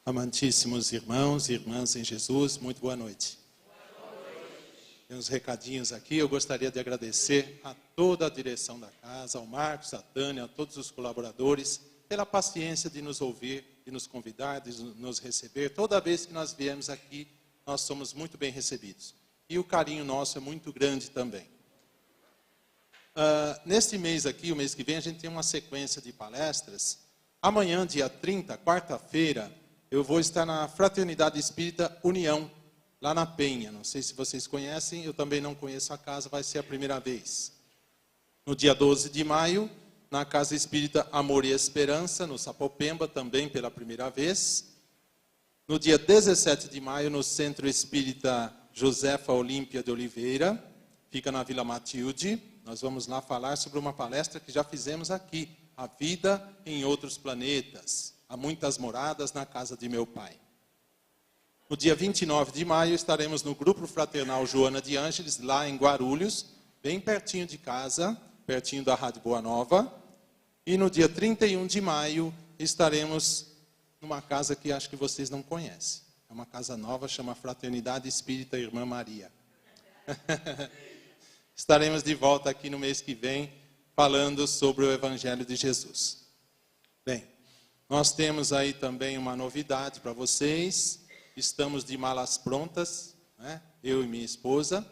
Amantíssimos irmãos e irmãs em Jesus, muito boa noite. Tem uns recadinhos aqui, eu gostaria de agradecer a toda a direção da casa, ao Marcos, a Tânia, a todos os colaboradores, pela paciência de nos ouvir, de nos convidar, de nos receber. Toda vez que nós viemos aqui, nós somos muito bem recebidos. E o carinho nosso é muito grande também. Neste mês aqui, o mês que vem, a gente tem uma sequência de palestras. Amanhã, dia 30, quarta-feira, eu vou estar na Fraternidade Espírita União, lá na Penha. Não sei se vocês conhecem, eu também não conheço a casa, vai ser a primeira vez. No dia 12 de maio, na Casa Espírita Amor e Esperança, no Sapopemba, também pela primeira vez. No dia 17 de maio, no Centro Espírita Josefa Olímpia de Oliveira, fica na Vila Matilde. Nós vamos lá falar sobre uma palestra que já fizemos aqui, A Vida em Outros Planetas. Há muitas moradas na casa de meu pai. No dia 29 de maio, estaremos no Grupo Fraternal Joana de Ângeles, lá em Guarulhos, bem pertinho de casa, pertinho da Rádio Boa Nova. E no dia 31 de maio, estaremos numa casa que acho que vocês não conhecem. É uma casa nova, chama Fraternidade Espírita Irmã Maria. Estaremos de volta aqui no mês que vem, falando sobre o Evangelho de Jesus. Bem, nós temos aí também uma novidade para vocês. Estamos de malas prontas, né? Eu e minha esposa.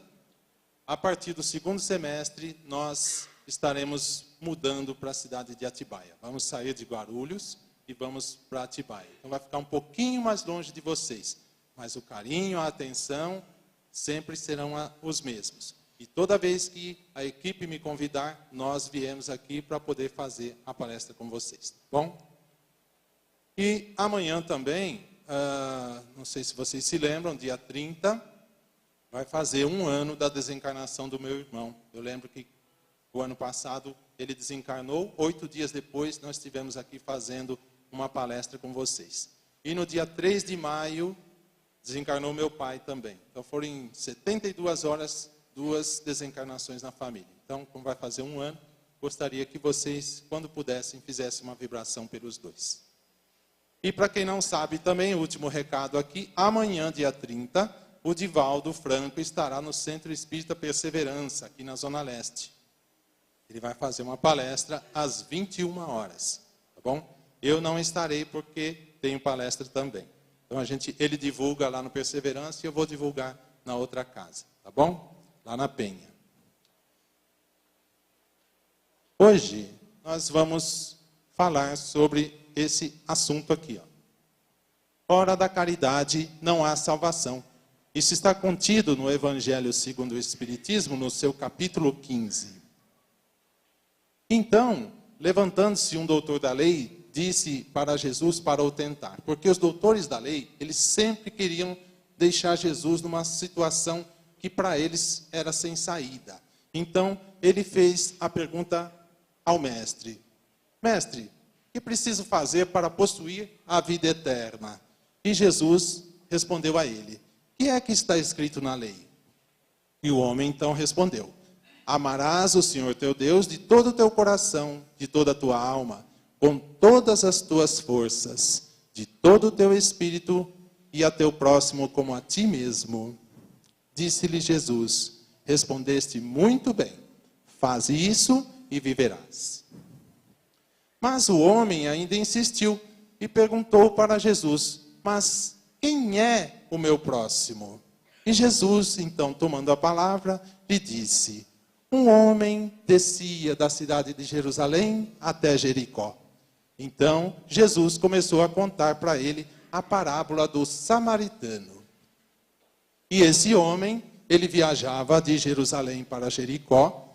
A partir do segundo semestre, nós estaremos mudando para a cidade de Atibaia. Vamos sair de Guarulhos e vamos para Atibaia. Então vai ficar um pouquinho mais longe de vocês. Mas o carinho, a atenção, sempre serão os mesmos. E toda vez que a equipe me convidar, nós viemos aqui para poder fazer a palestra com vocês. Tá bom? E amanhã também, não sei se vocês se lembram, dia 30, vai fazer 1 ano da desencarnação do meu irmão. Eu lembro que o ano passado ele desencarnou, 8 dias depois nós estivemos aqui fazendo uma palestra com vocês. E no dia 3 de maio, desencarnou meu pai também. Então foram em 72 horas, 2 desencarnações na família. Então, como vai fazer 1 ano, gostaria que vocês, quando pudessem, fizessem uma vibração pelos dois. E para quem não sabe também, o último recado aqui, amanhã, dia 30, o Divaldo Franco estará no Centro Espírita Perseverança, aqui na Zona Leste. Ele vai fazer uma palestra às 21 horas, tá bom? Eu não estarei porque tenho palestra também. Então ele divulga lá no Perseverança e eu vou divulgar na outra casa, tá bom? Lá na Penha. Hoje nós vamos falar sobre esse assunto aqui, ó. Fora da caridade não há salvação. Isso está contido no Evangelho segundo o Espiritismo, no seu capítulo 15. Então, levantando-se um doutor da lei, disse para Jesus para o tentar. Porque os doutores da lei, eles sempre queriam deixar Jesus numa situação que para eles era sem saída. Então, ele fez a pergunta ao mestre. Mestre, o que preciso fazer para possuir a vida eterna? E Jesus respondeu a ele, o que é que está escrito na lei? E o homem então respondeu, amarás o Senhor teu Deus de todo o teu coração, de toda a tua alma, com todas as tuas forças, de todo o teu espírito e a teu próximo como a ti mesmo. Disse-lhe Jesus, respondeste muito bem, faze isso e viverás. Mas o homem ainda insistiu e perguntou para Jesus, mas quem é o meu próximo? E Jesus, então, tomando a palavra, lhe disse, um homem descia da cidade de Jerusalém até Jericó. Então, Jesus começou a contar para ele a parábola do samaritano. E esse homem, ele viajava de Jerusalém para Jericó,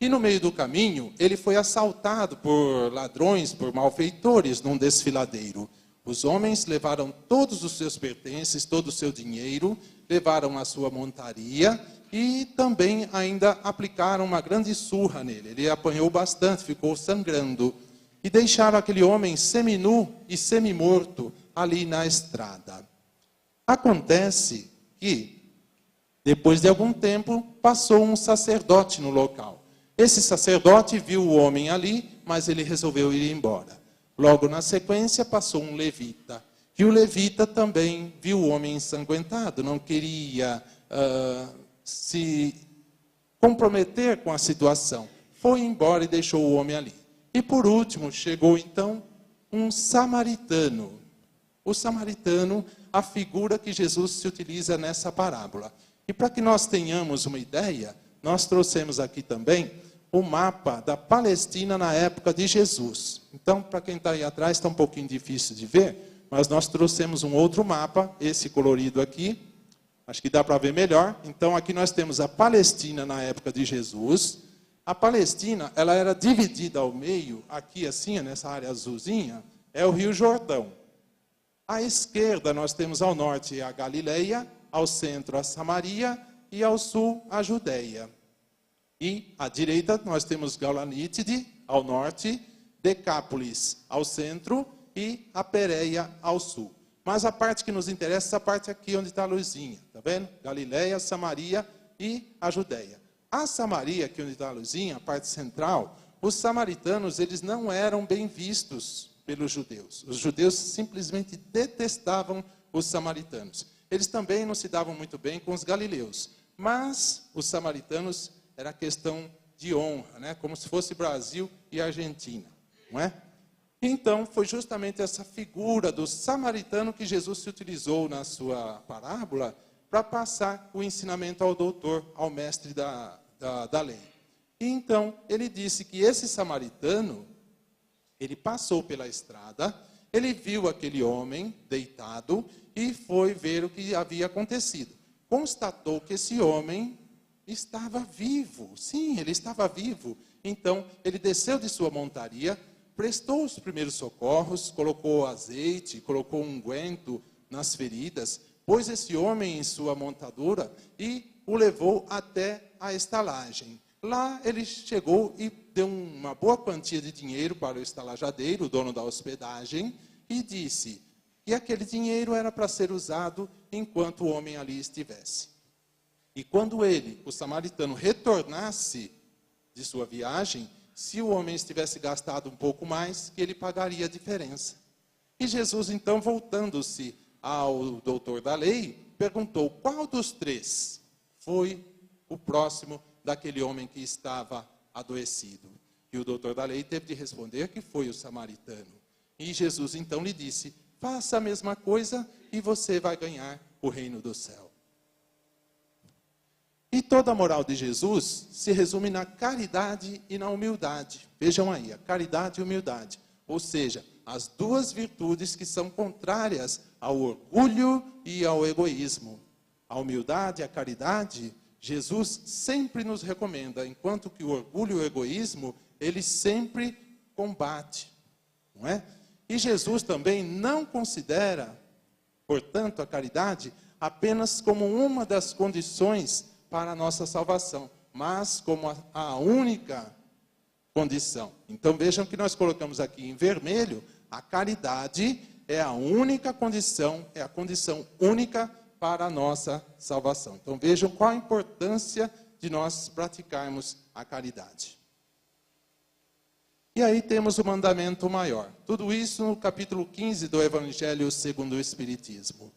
e no meio do caminho, ele foi assaltado por ladrões, por malfeitores, num desfiladeiro. Os homens levaram todos os seus pertences, todo o seu dinheiro, levaram a sua montaria e também ainda aplicaram uma grande surra nele. Ele apanhou bastante, ficou sangrando. E deixaram aquele homem seminu e semimorto ali na estrada. Acontece que, depois de algum tempo, passou um sacerdote no local. Esse sacerdote viu o homem ali, mas ele resolveu ir embora. Logo na sequência, passou um levita. E o levita também viu o homem ensanguentado, não queria se comprometer com a situação. Foi embora e deixou o homem ali. E por último, chegou então um samaritano. O samaritano, a figura que Jesus se utiliza nessa parábola. E para que nós tenhamos uma ideia, nós trouxemos aqui também o mapa da Palestina na época de Jesus. Então, para quem está aí atrás, está um pouquinho difícil de ver, mas nós trouxemos um outro mapa, esse colorido aqui. Acho que dá para ver melhor. Então, aqui nós temos a Palestina na época de Jesus. A Palestina, ela era dividida ao meio, aqui assim, nessa área azulzinha, é o Rio Jordão. À esquerda, nós temos ao norte a Galileia, ao centro a Samaria e ao sul a Judeia. E à direita, nós temos Galanítide, ao norte, Decápolis, ao centro e a Pérea, ao sul. Mas a parte que nos interessa é essa parte aqui onde está a luzinha, tá vendo? Galileia, Samaria e a Judeia. A Samaria, aqui onde está a luzinha, a parte central, os samaritanos, eles não eram bem vistos pelos judeus. Os judeus simplesmente detestavam os samaritanos. Eles também não se davam muito bem com os galileus. Mas os samaritanos era questão de honra, né? Como se fosse Brasil e Argentina, não é? Então, foi justamente essa figura do samaritano que Jesus se utilizou na sua parábola para passar o ensinamento ao doutor, ao mestre da lei. E então, ele disse que esse samaritano, ele passou pela estrada, ele viu aquele homem deitado e foi ver o que havia acontecido. Constatou que esse homem estava vivo. Sim, ele estava vivo. Então, ele desceu de sua montaria, prestou os primeiros socorros, colocou azeite, colocou unguento nas feridas, pôs esse homem em sua montadura e o levou até a estalagem. Lá ele chegou e deu uma boa quantia de dinheiro para o estalajadeiro, o dono da hospedagem, e disse que aquele dinheiro era para ser usado enquanto o homem ali estivesse. E quando ele, o samaritano, retornasse de sua viagem, se o homem estivesse gastado um pouco mais, ele pagaria a diferença. E Jesus, então, voltando-se ao doutor da lei, perguntou qual dos três foi o próximo daquele homem que estava adoecido. E o doutor da lei teve de responder que foi o samaritano. E Jesus, então, lhe disse, faça a mesma coisa e você vai ganhar o reino do céu. E toda a moral de Jesus se resume na caridade e na humildade. Vejam aí, a caridade e a humildade. Ou seja, as duas virtudes que são contrárias ao orgulho e ao egoísmo. A humildade e a caridade, Jesus sempre nos recomenda, enquanto que o orgulho e o egoísmo, ele sempre combate. Não é? E Jesus também não considera, portanto, a caridade apenas como uma das condições para a nossa salvação, mas como a única condição. Então vejam que nós colocamos aqui em vermelho, a caridade é a única condição, é a condição única para a nossa salvação. Então vejam qual a importância de nós praticarmos a caridade. E aí temos o mandamento maior. Tudo isso no capítulo 15 do Evangelho segundo o Espiritismo.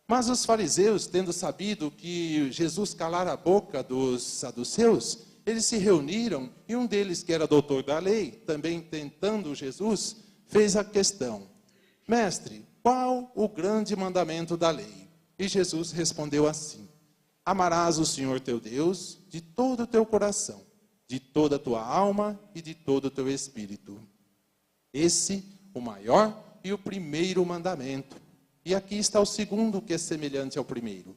Mas os fariseus, tendo sabido que Jesus calara a boca dos saduceus, eles se reuniram e um deles, que era doutor da lei, também tentando Jesus, fez a questão: Mestre, qual o grande mandamento da lei? E Jesus respondeu assim: Amarás o Senhor teu Deus de todo o teu coração, de toda a tua alma e de todo o teu espírito. Esse, o maior e o primeiro mandamento. E aqui está o segundo, que é semelhante ao primeiro.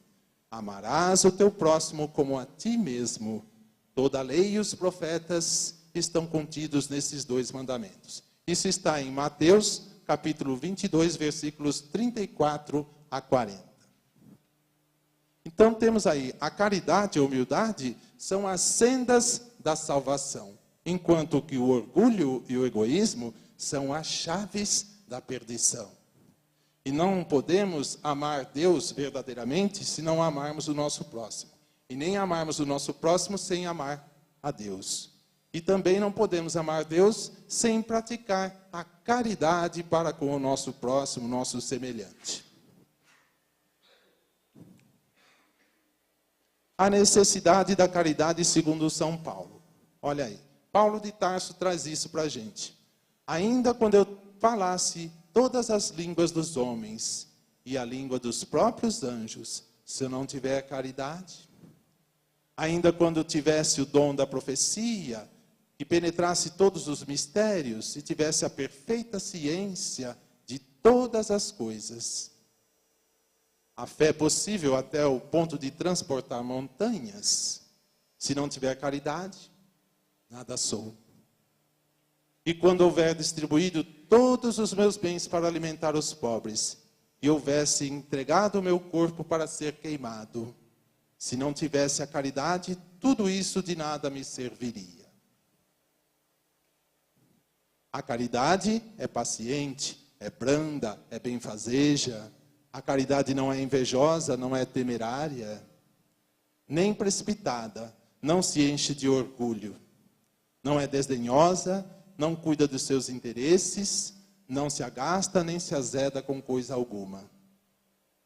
Amarás o teu próximo como a ti mesmo. Toda a lei e os profetas estão contidos nesses dois mandamentos. Isso está em Mateus, capítulo 22, versículos 34 a 40. Então temos aí, a caridade e a humildade são as sendas da salvação, enquanto que o orgulho e o egoísmo são as chaves da perdição. E não podemos amar Deus verdadeiramente se não amarmos o nosso próximo. E nem amarmos o nosso próximo sem amar a Deus. E também não podemos amar Deus sem praticar a caridade para com o nosso próximo, nosso semelhante. A necessidade da caridade segundo São Paulo. Olha aí, Paulo de Tarso traz isso para a gente. Ainda quando eu falasse todas as línguas dos homens e a língua dos próprios anjos, se eu não tiver caridade, ainda quando eu tivesse o dom da profecia, que penetrasse todos os mistérios e tivesse a perfeita ciência de todas as coisas. A fé é possível até o ponto de transportar montanhas. Se não tiver caridade, nada sou. E quando houver distribuído todos os meus bens para alimentar os pobres, e houvesse entregado o meu corpo para ser queimado, se não tivesse a caridade, tudo isso de nada me serviria. A caridade é paciente, é branda, é benfazeja. A caridade não é invejosa, não é temerária, nem precipitada, não se enche de orgulho. Não é desdenhosa, não cuida dos seus interesses, não se agasta nem se azeda com coisa alguma.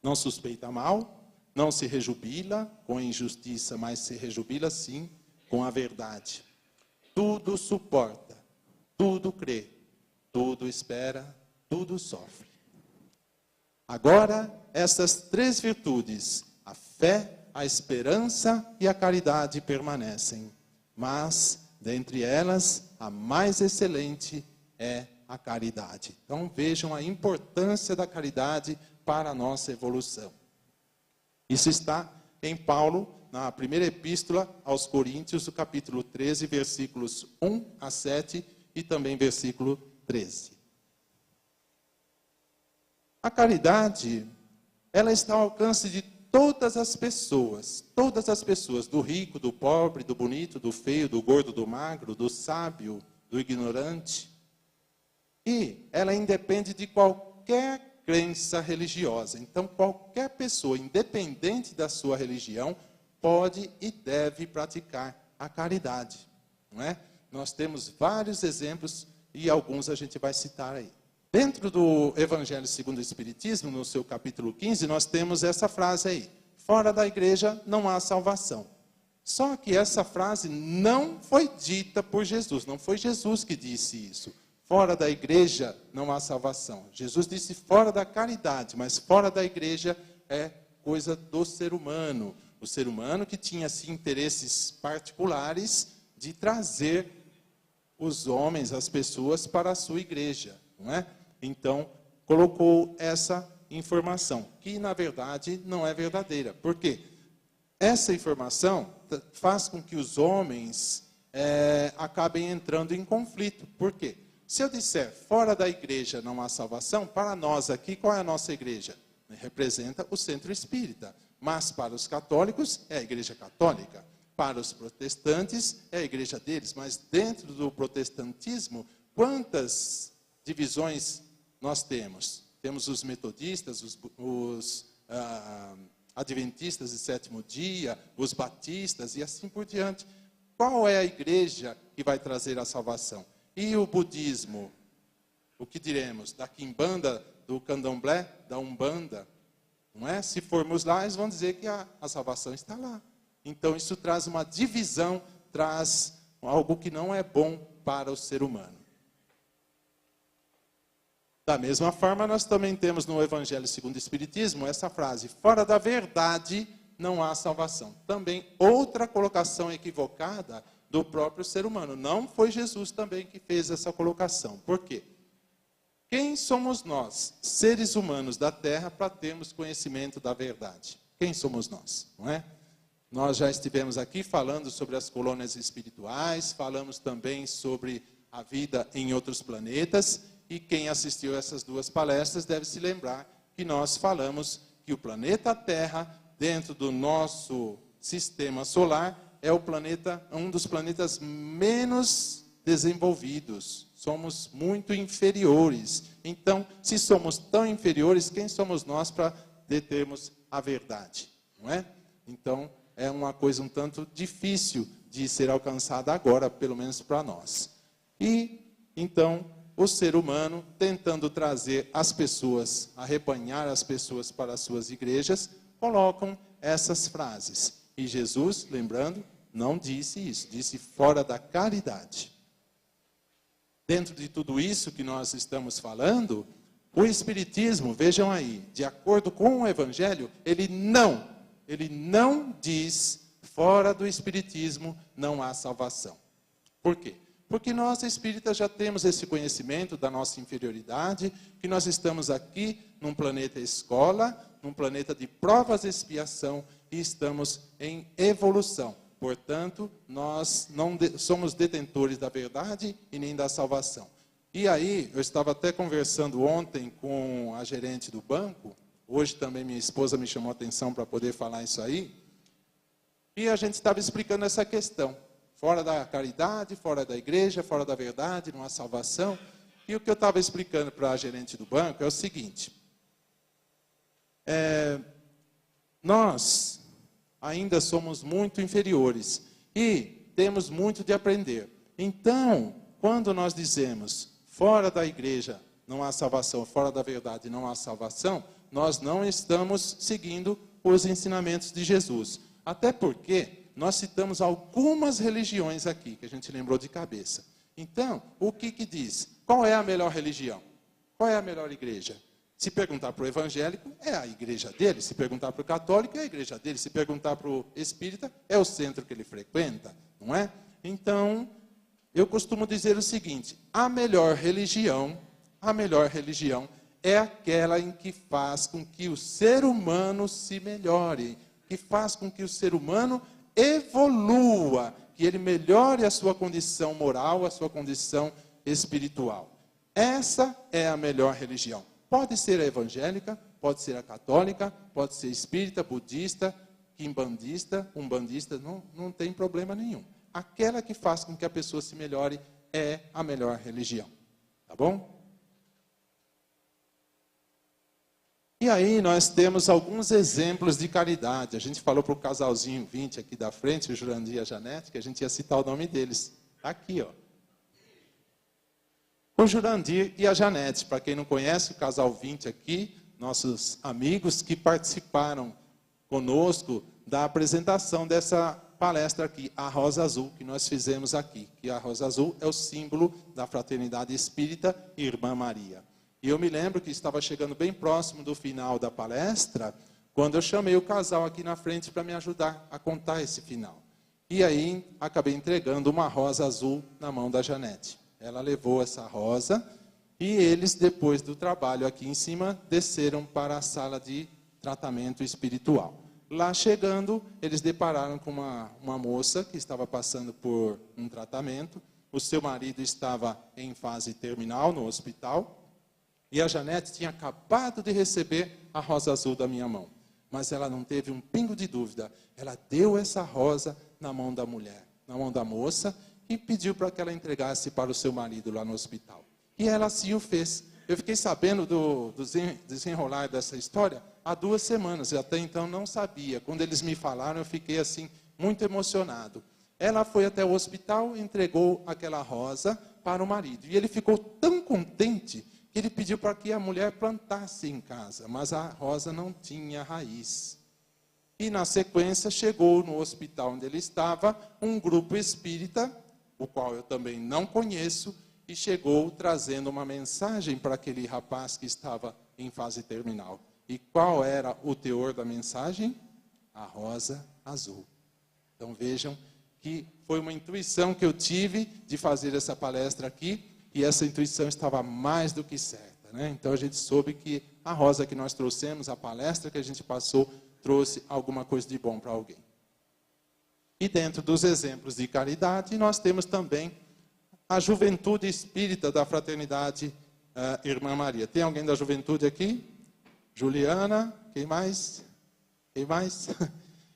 Não suspeita mal, não se rejubila com a injustiça, mas se rejubila sim com a verdade. Tudo suporta, tudo crê, tudo espera, tudo sofre. Agora, essas três virtudes, a fé, a esperança e a caridade permanecem. Mas, dentre elas, a mais excelente é a caridade. Então, vejam a importância da caridade para a nossa evolução. Isso está em Paulo, na primeira epístola aos Coríntios, o capítulo 13, versículos 1 a 7 e também versículo 13. A caridade, ela está ao alcance de todas as pessoas, do rico, do pobre, do bonito, do feio, do gordo, do magro, do sábio, do ignorante. E ela independe de qualquer crença religiosa. Então, qualquer pessoa, independente da sua religião, pode e deve praticar a caridade. Não é? Nós temos vários exemplos e alguns a gente vai citar aí. Dentro do Evangelho segundo o Espiritismo, no seu capítulo 15, nós temos essa frase aí. Fora da igreja não há salvação. Só que essa frase não foi dita por Jesus. Não foi Jesus que disse isso. Fora da igreja não há salvação. Jesus disse fora da caridade, mas fora da igreja é coisa do ser humano. O ser humano que tinha assim, interesses particulares de trazer os homens, as pessoas para a sua igreja. Não é? Então, colocou essa informação, que na verdade não é verdadeira. Por quê? Essa informação faz com que os homens acabem entrando em conflito. Por quê? Se eu disser, fora da igreja não há salvação, para nós aqui, qual é a nossa igreja? Representa o centro espírita. Mas para os católicos, é a igreja católica. Para os protestantes, é a igreja deles. Mas dentro do protestantismo, quantas divisões nós temos? Temos os metodistas, os adventistas de sétimo dia, os batistas e assim por diante. Qual é a igreja que vai trazer a salvação? E o budismo? O que diremos? Da quimbanda, do candomblé, da umbanda? Não é? Se formos lá, eles vão dizer que a salvação está lá. Então isso traz uma divisão, traz algo que não é bom para o ser humano. Da mesma forma, nós também temos no Evangelho segundo o Espiritismo essa frase, fora da verdade não há salvação. Também outra colocação equivocada do próprio ser humano. Não foi Jesus também que fez essa colocação. Por quê? Quem somos nós, seres humanos da Terra, para termos conhecimento da verdade? Quem somos nós, não é? Nós já estivemos aqui falando sobre as colônias espirituais, falamos também sobre a vida em outros planetas, e quem assistiu a essas duas palestras deve se lembrar que nós falamos que o planeta Terra, dentro do nosso sistema solar, é o planeta, um dos planetas menos desenvolvidos. Somos muito inferiores. Então, se somos tão inferiores, quem somos nós para determos a verdade? Não é? Então, é uma coisa um tanto difícil de ser alcançada agora, pelo menos para nós. E, então, o ser humano tentando trazer as pessoas, arrebanhar as pessoas para as suas igrejas, colocam essas frases. E Jesus, lembrando, não disse isso, disse fora da caridade. Dentro de tudo isso que nós estamos falando, o Espiritismo, vejam aí, de acordo com o Evangelho, ele não diz, fora do Espiritismo não há salvação. Por quê? Porque nós espíritas já temos esse conhecimento da nossa inferioridade, que nós estamos aqui num planeta escola, num planeta de provas e expiação, e estamos em evolução. Portanto, nós não somos detentores da verdade e nem da salvação. E aí, eu estava até conversando ontem com a gerente do banco, hoje também minha esposa me chamou a atenção para poder falar isso aí, e a gente estava explicando essa questão. Fora da caridade, fora da igreja, fora da verdade, não há salvação. E o que eu estava explicando para a gerente do banco é o seguinte. Nós ainda somos muito inferiores e temos muito de aprender. Então, quando nós dizemos fora da igreja não há salvação, fora da verdade não há salvação, nós não estamos seguindo os ensinamentos de Jesus. Até porque nós citamos algumas religiões aqui, que a gente lembrou de cabeça. Então, o que diz? Qual é a melhor religião? Qual é a melhor igreja? Se perguntar para o evangélico, é a igreja dele. Se perguntar para o católico, é a igreja dele. Se perguntar para o espírita, é o centro que ele frequenta, não é? Então, eu costumo dizer o seguinte, a melhor religião é aquela em que faz com que o ser humano se melhore, que faz com que o ser humano evolua, que ele melhore a sua condição moral, a sua condição espiritual. Essa é a melhor religião. Pode ser a evangélica, pode ser a católica, pode ser espírita, budista, quimbandista, umbandista, não tem problema nenhum. Aquela que faz com que a pessoa se melhore é a melhor religião. Tá bom? E aí nós temos alguns exemplos de caridade. A gente falou para o casalzinho 20 aqui da frente, o Jurandir e a Janete, que a gente ia citar o nome deles. Está aqui, ó. O Jurandir e a Janete, para quem não conhece, o casal 20 aqui, nossos amigos que participaram conosco da apresentação dessa palestra aqui, a Rosa Azul, que nós fizemos aqui. Que a Rosa Azul é o símbolo da fraternidade espírita Irmã Maria. E eu me lembro que estava chegando bem próximo do final da palestra, quando eu chamei o casal aqui na frente para me ajudar a contar esse final. E aí, acabei entregando uma rosa azul na mão da Janete. Ela levou essa rosa e eles, depois do trabalho aqui em cima, desceram para a sala de tratamento espiritual. Lá chegando, eles depararam com uma moça que estava passando por um tratamento. O seu marido estava em fase terminal no hospital. E a Janete tinha acabado de receber a rosa azul da minha mão. Mas ela não teve um pingo de dúvida. Ela deu essa rosa na mão da mulher, na mão da moça, e pediu para que ela entregasse para o seu marido lá no hospital. E ela assim o fez. Eu fiquei sabendo do desenrolar dessa história há 2 semanas. Eu até então não sabia. Quando eles me falaram, eu fiquei assim, muito emocionado. Ela foi até o hospital e entregou aquela rosa para o marido. E ele ficou tão contente que ele pediu para que a mulher plantasse em casa, mas a rosa não tinha raiz. E na sequência chegou no hospital onde ele estava um grupo espírita, o qual eu também não conheço, e chegou trazendo uma mensagem para aquele rapaz que estava em fase terminal. E qual era o teor da mensagem? A rosa azul. Então vejam que foi uma intuição que eu tive de fazer essa palestra aqui, e essa intuição estava mais do que certa, né? Então a gente soube que a rosa que nós trouxemos, a palestra que a gente passou, trouxe alguma coisa de bom para alguém. E dentro dos exemplos de caridade, nós temos também a juventude espírita da fraternidade Irmã Maria. Tem alguém da juventude aqui? Juliana? Quem mais? Quem mais?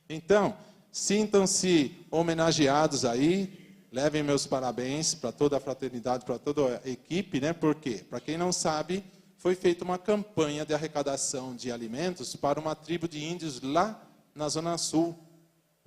Então, sintam-se homenageados aí. Levem meus parabéns para toda a fraternidade, para toda a equipe, né? Por quê? Para quem não sabe, foi feita uma campanha de arrecadação de alimentos para uma tribo de índios lá na Zona Sul,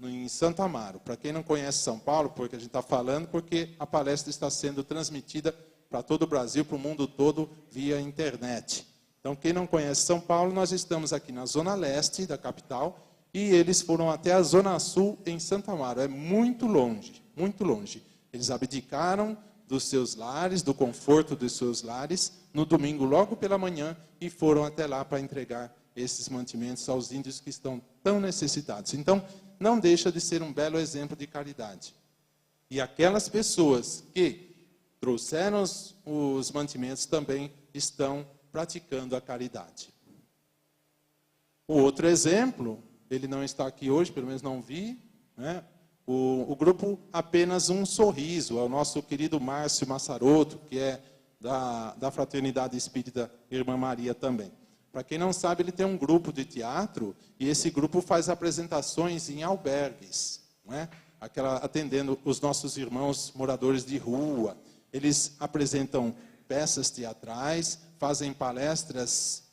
em Santo Amaro. Para quem não conhece São Paulo, porque a gente está falando, porque a palestra está sendo transmitida para todo o Brasil, para o mundo todo, via internet. Então, quem não conhece São Paulo, nós estamos aqui na zona leste da capital, e eles foram até a zona sul, em Santo Amaro. É muito longe, muito longe. Eles abdicaram dos seus lares, do conforto dos seus lares, no domingo, logo pela manhã, e foram até lá para entregar esses mantimentos aos índios que estão tão necessitados. Então, não deixa de ser um belo exemplo de caridade. E aquelas pessoas que trouxeram os mantimentos também estão praticando a caridade. O outro exemplo, ele não está aqui hoje, pelo menos não vi, né? O grupo Apenas um Sorriso, é o nosso querido Márcio Massaroto, que é da Fraternidade Espírita Irmã Maria também. Para quem não sabe, ele tem um grupo de teatro, e esse grupo faz apresentações em albergues, né? Atendendo os nossos irmãos moradores de rua. Eles apresentam peças teatrais, fazem palestras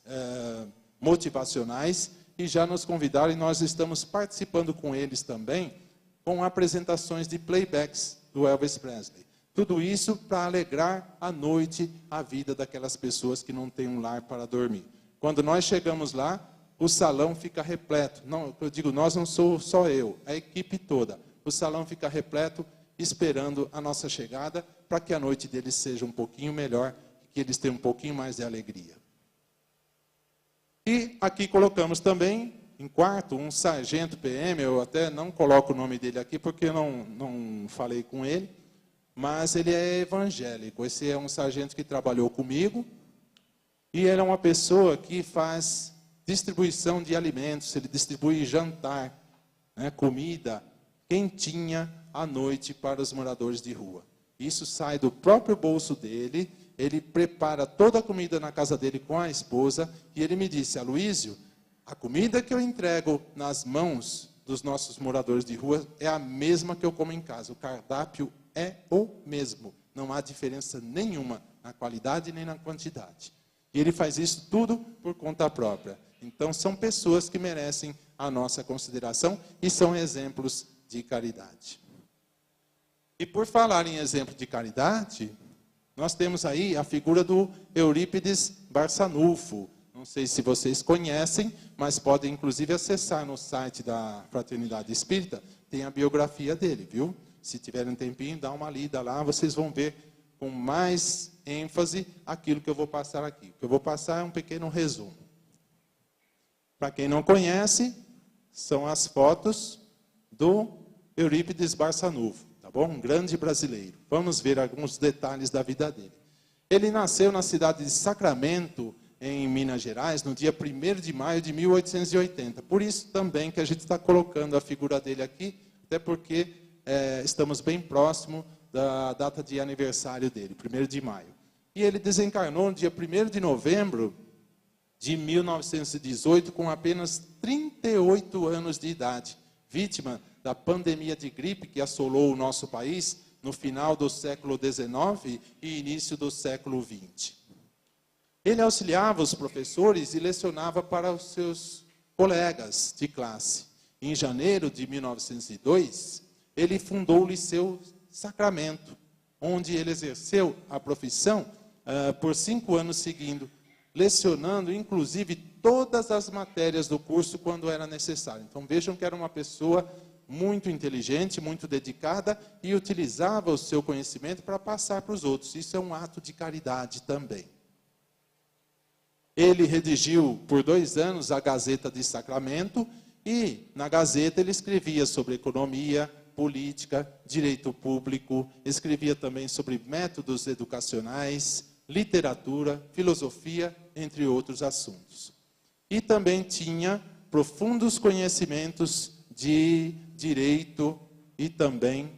motivacionais, e já nos convidaram, e nós estamos participando com eles também, com apresentações de playbacks do Elvis Presley. Tudo isso para alegrar à noite a vida daquelas pessoas que não têm um lar para dormir. Quando nós chegamos lá, o salão fica repleto. Não, eu digo, nós não sou só eu, a equipe toda. O salão fica repleto, esperando a nossa chegada, para que a noite deles seja um pouquinho melhor, que eles tenham um pouquinho mais de alegria. E aqui colocamos também, em quarto, um sargento PM, eu até não coloco o nome dele aqui, porque eu não falei com ele, mas ele é evangélico. Esse é um sargento que trabalhou comigo, e ele é uma pessoa que faz distribuição de alimentos, ele distribui jantar, né, comida quentinha à noite para os moradores de rua. Isso sai do próprio bolso dele, ele prepara toda a comida na casa dele com a esposa, e ele me disse: Aloísio, a comida que eu entrego nas mãos dos nossos moradores de rua é a mesma que eu como em casa. O cardápio é o mesmo. Não há diferença nenhuma na qualidade nem na quantidade. E ele faz isso tudo por conta própria. Então, são pessoas que merecem a nossa consideração e são exemplos de caridade. E por falar em exemplo de caridade, nós temos aí a figura do Eurípides Barçanufo. Não sei se vocês conhecem, mas podem inclusive acessar no site da Fraternidade Espírita, tem a biografia dele, viu? Se tiverem um tempinho, dá uma lida lá, vocês vão ver com mais ênfase aquilo que eu vou passar aqui. O que eu vou passar é um pequeno resumo. Para quem não conhece, são as fotos do Eurípides Barçanufo, tá bom? Um grande brasileiro. Vamos ver alguns detalhes da vida dele. Ele nasceu na cidade de Sacramento, em Minas Gerais, no dia 1º de maio de 1880. Por isso também que a gente está colocando a figura dele aqui, até porque estamos bem próximo da data de aniversário dele, 1º de maio. E ele desencarnou no dia 1º de novembro de 1918, com apenas 38 anos de idade, vítima da pandemia de gripe que assolou o nosso país no final do século XIX e início do século XX. Ele auxiliava os professores e lecionava para os seus colegas de classe. Em janeiro de 1902, ele fundou o Liceu Sacramento, onde ele exerceu a profissão por 5 anos seguindo, lecionando, inclusive, todas as matérias do curso quando era necessário. Então, vejam que era uma pessoa muito inteligente, muito dedicada, e utilizava o seu conhecimento para passar para os outros. Isso é um ato de caridade também. Ele redigiu por 2 anos a Gazeta de Sacramento, e na Gazeta ele escrevia sobre economia, política, direito público, escrevia também sobre métodos educacionais, literatura, filosofia, entre outros assuntos. E também tinha profundos conhecimentos de direito e também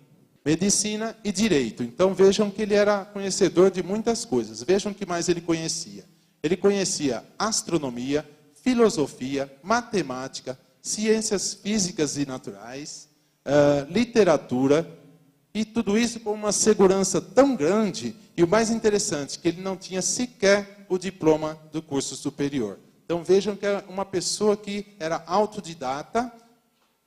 medicina e direito. Então vejam que ele era conhecedor de muitas coisas. Vejam o que mais ele conhecia. Ele conhecia astronomia, filosofia, matemática, ciências físicas e naturais, literatura, e tudo isso com uma segurança tão grande, e o mais interessante, que ele não tinha sequer o diploma do curso superior. Então vejam que é uma pessoa que era autodidata,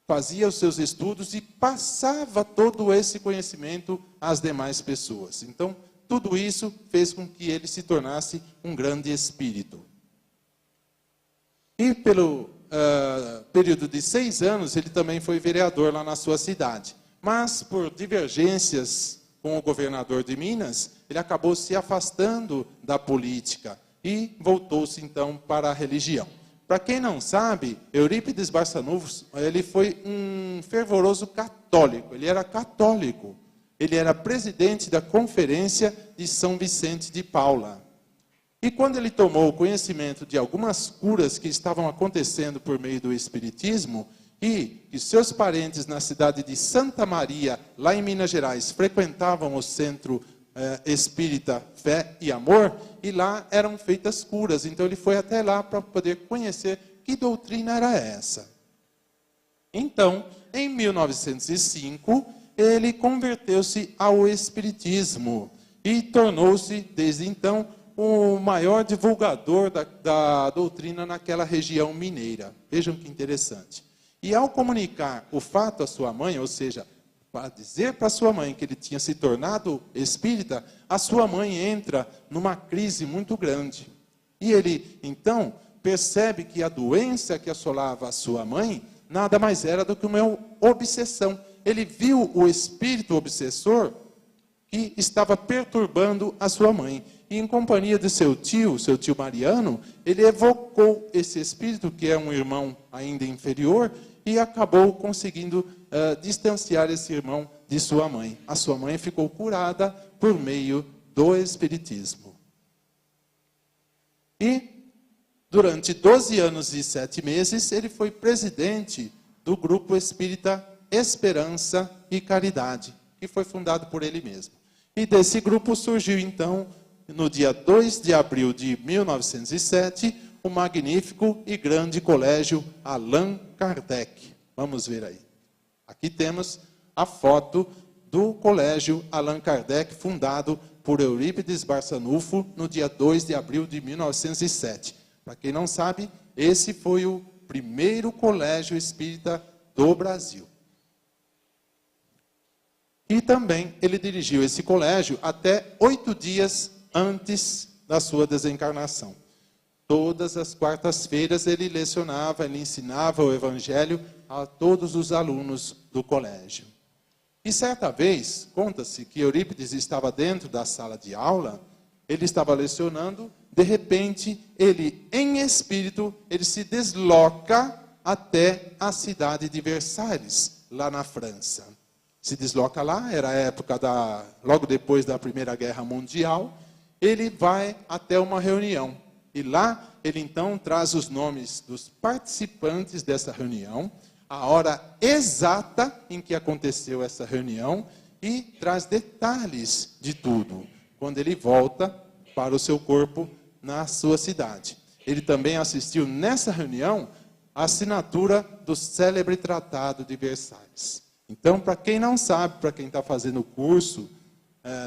fazia os seus estudos e passava todo esse conhecimento às demais pessoas. Então, tudo isso fez com que ele se tornasse um grande espírito. E pelo período de 6 anos, ele também foi vereador lá na sua cidade. Mas, por divergências com o governador de Minas, ele acabou se afastando da política e voltou-se, então, para a religião. Para quem não sabe, Eurípides Barçanufo, ele foi um fervoroso católico. Ele era católico. Ele era presidente da Conferência de São Vicente de Paula. E quando ele tomou conhecimento de algumas curas que estavam acontecendo por meio do Espiritismo, e que seus parentes na cidade de Santa Maria, lá em Minas Gerais, frequentavam o Centro Espírita Fé e Amor, e lá eram feitas curas. Então ele foi até lá para poder conhecer que doutrina era essa. Então, em 1905, ele converteu-se ao Espiritismo e tornou-se, desde então, o maior divulgador da doutrina naquela região mineira. Vejam que interessante. E ao comunicar o fato à sua mãe, ou seja, para dizer para sua mãe que ele tinha se tornado espírita, a sua mãe entra numa crise muito grande. E ele, então, percebe que a doença que assolava a sua mãe nada mais era do que uma obsessão. Ele viu o espírito obsessor que estava perturbando a sua mãe. E em companhia de seu tio Mariano, ele evocou esse espírito, que é um irmão ainda inferior, e acabou conseguindo distanciar esse irmão de sua mãe. A sua mãe ficou curada por meio do Espiritismo. E, durante 12 anos e 7 meses, ele foi presidente do Grupo Espírita Esperança e Caridade, que foi fundado por ele mesmo. E desse grupo surgiu, então, no dia 2 de abril de 1907, o magnífico e grande colégio Allan Kardec. Vamos ver aí. Aqui temos a foto do colégio Allan Kardec, fundado por Eurípides Barçanufo, no dia 2 de abril de 1907. Para quem não sabe, esse foi o primeiro colégio espírita do Brasil. E também ele dirigiu esse colégio até 8 dias antes da sua desencarnação. Todas as quartas-feiras ele lecionava, ele ensinava o Evangelho a todos os alunos do colégio. E certa vez, conta-se que Eurípides estava dentro da sala de aula, ele estava lecionando, de repente, ele, em espírito, ele se desloca até a cidade de Versalhes, lá na França. Se desloca lá, era a época logo depois da Primeira Guerra Mundial, ele vai até uma reunião. E lá, ele então traz os nomes dos participantes dessa reunião, a hora exata em que aconteceu essa reunião e traz detalhes de tudo, quando ele volta para o seu corpo na sua cidade. Ele também assistiu nessa reunião a assinatura do célebre Tratado de Versalhes. Então, para quem não sabe, para quem está fazendo o curso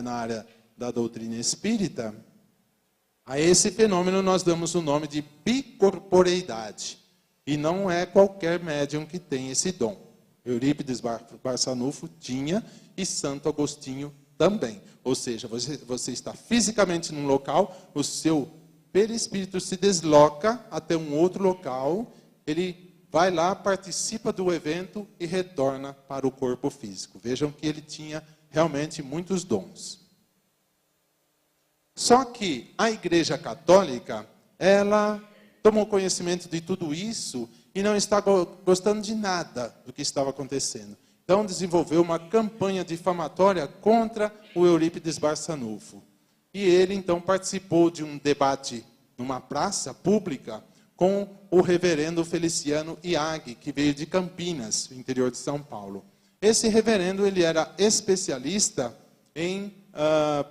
na área da doutrina espírita, a esse fenômeno nós damos o nome de bicorporeidade. E não é qualquer médium que tem esse dom. Eurípides Barçanufo tinha e Santo Agostinho também. Ou seja, você está fisicamente num local, o seu perispírito se desloca até um outro local, ele vai lá, participa do evento e retorna para o corpo físico. Vejam que ele tinha realmente muitos dons. Só que a Igreja Católica, ela tomou conhecimento de tudo isso e não está gostando de nada do que estava acontecendo. Então desenvolveu uma campanha difamatória contra o Eurípides Barçanufo. E ele então participou de um debate numa praça pública com o reverendo Feliciano Iag, que veio de Campinas, no interior de São Paulo. Esse reverendo ele era especialista em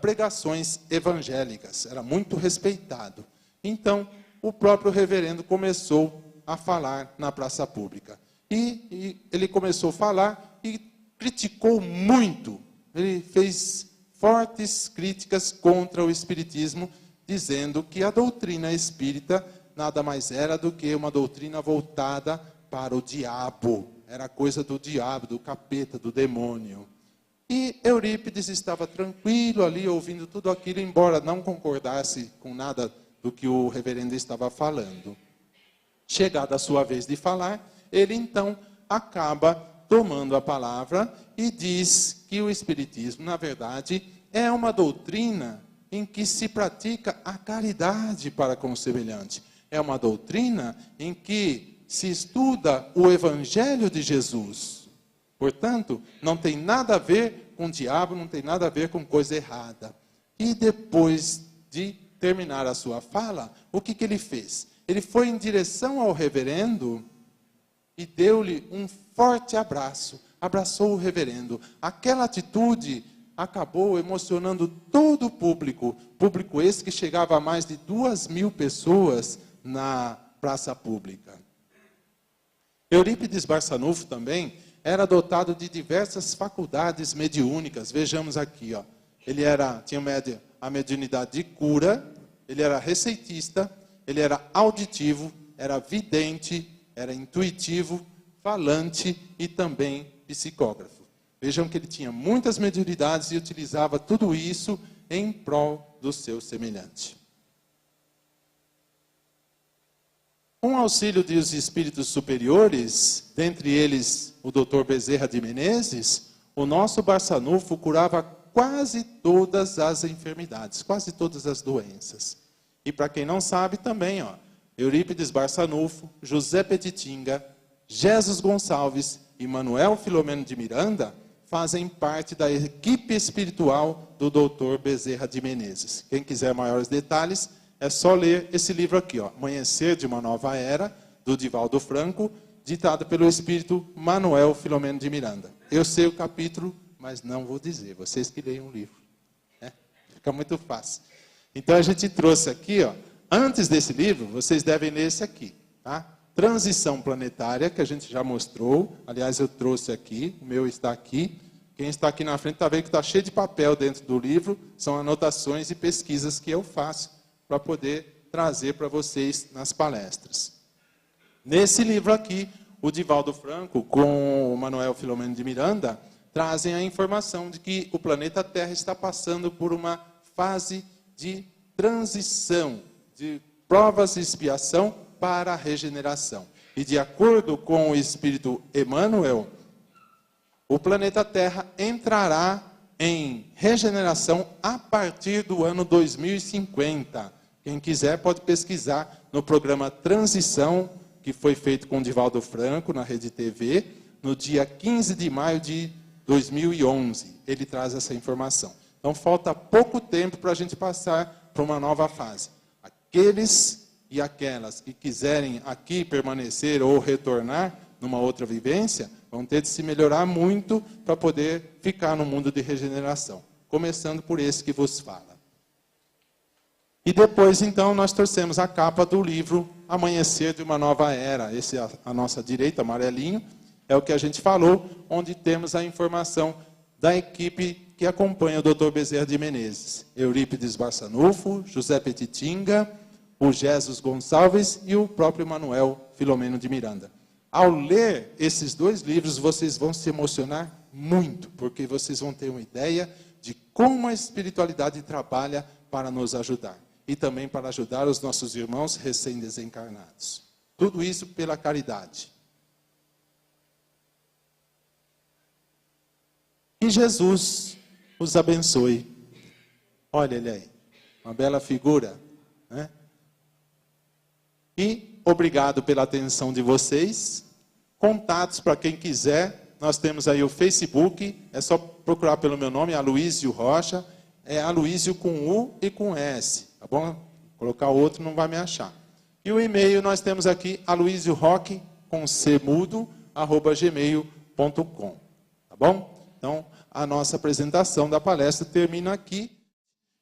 pregações evangélicas, era muito respeitado. Então, o próprio reverendo começou a falar na praça pública. E ele começou a falar e criticou muito. Ele fez fortes críticas contra o espiritismo, dizendo que a doutrina espírita nada mais era do que uma doutrina voltada para o diabo. era coisa do diabo, do capeta, do demônio. E Eurípides estava tranquilo ali, ouvindo tudo aquilo, embora não concordasse com nada do que o reverendo estava falando. Chegada a sua vez de falar, ele então acaba tomando a palavra e diz que o Espiritismo, na verdade, é uma doutrina em que se pratica a caridade para com o semelhante. É uma doutrina em que se estuda o Evangelho de Jesus. Portanto, não tem nada a ver com o diabo, não tem nada a ver com coisa errada. E depois de terminar a sua fala, o que ele fez? Ele foi em direção ao reverendo e deu-lhe um forte abraço. Abraçou o reverendo. Aquela atitude acabou emocionando todo o público. Público esse que chegava a mais de 2.000 pessoas na praça pública. Eurípides Barçanufo também era dotado de diversas faculdades mediúnicas. Vejamos aqui, ó. Ele tinha a mediunidade de cura, ele era receitista, ele era auditivo, era vidente, era intuitivo, falante e também psicógrafo. Vejam que ele tinha muitas mediunidades e utilizava tudo isso em prol do seu semelhante. Com auxílio dos espíritos superiores, dentre eles o Dr. Bezerra de Menezes, o nosso Barçanufo curava quase todas as enfermidades, quase todas as doenças. E para quem não sabe também, ó, Eurípides Barçanufo, José Petitinga, Jesus Gonçalves e Manuel Filomeno de Miranda fazem parte da equipe espiritual do Dr. Bezerra de Menezes. Quem quiser maiores detalhes, é só ler esse livro aqui, ó, Amanhecer de uma Nova Era, do Divaldo Franco, ditado pelo espírito Manuel Filomeno de Miranda. Eu sei o capítulo, mas não vou dizer, vocês que leiam o livro. Né? Fica muito fácil. Então a gente trouxe aqui, ó, antes desse livro, vocês devem ler esse aqui, tá? Transição Planetária, que a gente já mostrou. Aliás, eu trouxe aqui, o meu está aqui. Quem está aqui na frente está vendo que está cheio de papel dentro do livro. São anotações e pesquisas que eu faço para poder trazer para vocês nas palestras. Nesse livro aqui, o Divaldo Franco, com o Manuel Filomeno de Miranda, trazem a informação de que o planeta Terra está passando por uma fase de transição, de provas e expiação para a regeneração. E de acordo com o espírito Emmanuel, o planeta Terra entrará em regeneração a partir do ano 2050. Quem quiser pode pesquisar no programa Transição, que foi feito com o Divaldo Franco na Rede TV, no dia 15 de maio de 2011. Ele traz essa informação. Então falta pouco tempo para a gente passar para uma nova fase. Aqueles e aquelas que quiserem aqui permanecer ou retornar numa outra vivência, vão ter de se melhorar muito para poder ficar no mundo de regeneração. Começando por esse que vos fala. E depois, então, nós trouxemos a capa do livro Amanhecer de uma Nova Era. Esse à nossa direita, amarelinho, é o que a gente falou, onde temos a informação da equipe que acompanha o Dr. Bezerra de Menezes. Eurípides Barçanufo, José Petitinga, o Jesus Gonçalves e o próprio Manuel Filomeno de Miranda. Ao ler esses dois livros, vocês vão se emocionar muito, porque vocês vão ter uma ideia de como a espiritualidade trabalha para nos ajudar. E também para ajudar os nossos irmãos recém-desencarnados. Tudo isso pela caridade. Que Jesus os abençoe. Olha ele aí, uma bela figura, né? E obrigado pela atenção de vocês. Contatos para quem quiser. Nós temos aí o Facebook. É só procurar pelo meu nome, Aloísio Rocha. É Aloísio com U e com S. Tá bom? Colocar outro não vai me achar. E o e-mail nós temos aqui, aloisioroque, com C mudo, @gmail.com. Tá bom? Então, a nossa apresentação da palestra termina aqui.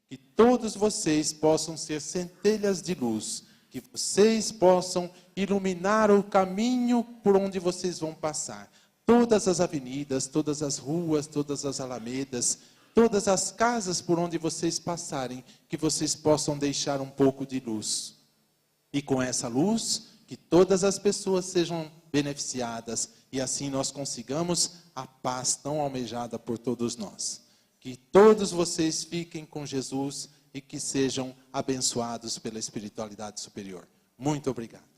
Que todos vocês possam ser centelhas de luz. Que vocês possam iluminar o caminho por onde vocês vão passar. Todas as avenidas, todas as ruas, todas as alamedas, todas as casas por onde vocês passarem, que vocês possam deixar um pouco de luz. E com essa luz, que todas as pessoas sejam beneficiadas e assim nós consigamos a paz tão almejada por todos nós. Que todos vocês fiquem com Jesus e que sejam abençoados pela espiritualidade superior. Muito obrigado.